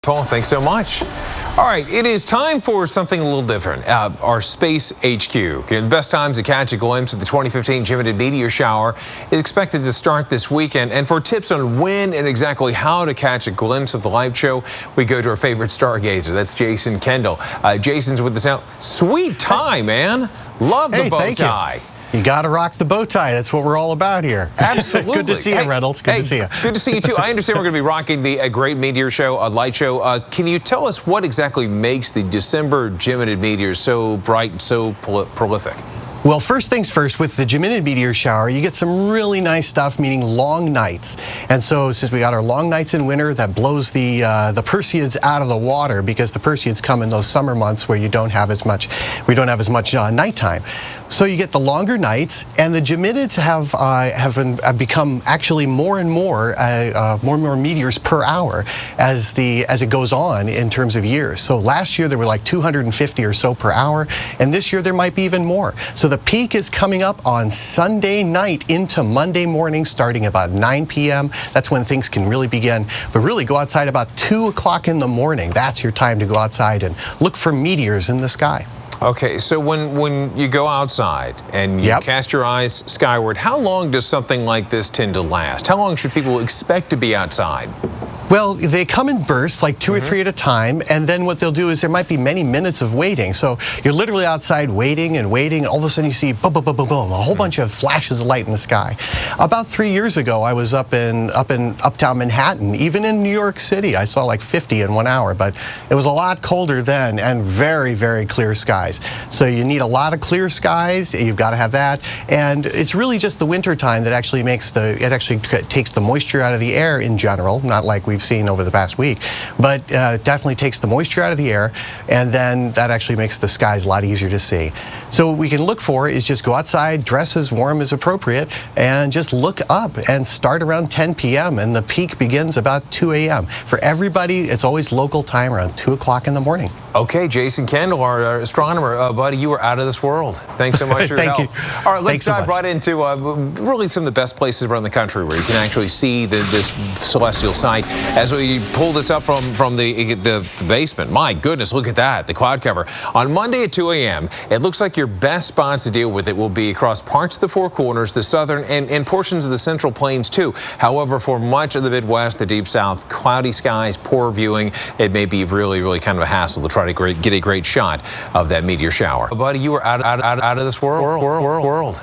Paul, thanks so much. All right, it is time for something a little different. Our Space HQ. The best times to catch a glimpse of the 2015 Geminid meteor shower is expected to start this weekend. And for tips on when and exactly how to catch a glimpse of the light show, we go to our favorite stargazer. That's Shilling Kendall. Jason's with us now. Sweet tie, man. Love the bow tie. You got to rock the bow tie. That's what we're all about here. Absolutely. Good to see you, Reynolds. Good to see you. Good to see you, too. I understand we're going to be rocking the great meteor show, light show. Can you tell us what exactly makes the December Geminid meteors so bright and so prolific? Well, first things first, with the Geminid meteor shower, you get some really nice stuff, meaning long nights. And so since we got our long nights in winter, that blows the Perseids out of the water, because the Perseids come in those summer months where we don't have as much nighttime. So you get the longer nights, and the Geminids have become actually more and more meteors per hour as it goes on in terms of years. So last year there were like 250 or so per hour, and this year there might be even more. So the peak is coming up on Sunday night into Monday morning, starting about 9 p.m. That's when things can really begin. But really go outside about 2 o'clock in the morning. That's your time to go outside and look for meteors in the sky. Okay, so when you go outside and you cast your eyes skyward, how long does something like this tend to last? How long should people expect to be outside? Well, they come in bursts, like 2 or 3 at a time, and then what they'll do is there might be many minutes of waiting. So you're literally outside waiting and waiting, and all of a sudden you see boom, boom, boom, boom, boom, a whole bunch of flashes of light in the sky. About 3 years ago, I was up in uptown Manhattan. Even in New York City, I saw like 50 in 1 hour, but it was a lot colder then and very, very clear skies. So you need a lot of clear skies. You've got to have that, and it's really just the winter time that actually takes the moisture out of the air in general, not like we've seen over the past week, but definitely takes the moisture out of the air, and then that actually makes the skies a lot easier to see. So what we can look for is just go outside, dress as warm as appropriate, and just look up and start around 10 p.m. and the peak begins about 2 a.m. For everybody, it's always local time around 2 o'clock in the morning. Okay, Shilling Kendall, our astronomer, buddy, you were out of this world. Thanks so much for your help. Thank you. All right, let's dive right into really some of the best places around the country where you can actually see this celestial sight. As we pull this up from the basement, my goodness, look at that, the cloud cover. On Monday at 2 a.m., it looks like your best spots to deal with it will be across parts of the Four Corners, the southern, and portions of the Central Plains, too. However, for much of the Midwest, the Deep South, cloudy skies, poor viewing, it may be really, really kind of a hassle to try to get a great shot of that meteor shower. Buddy, you were out of this world.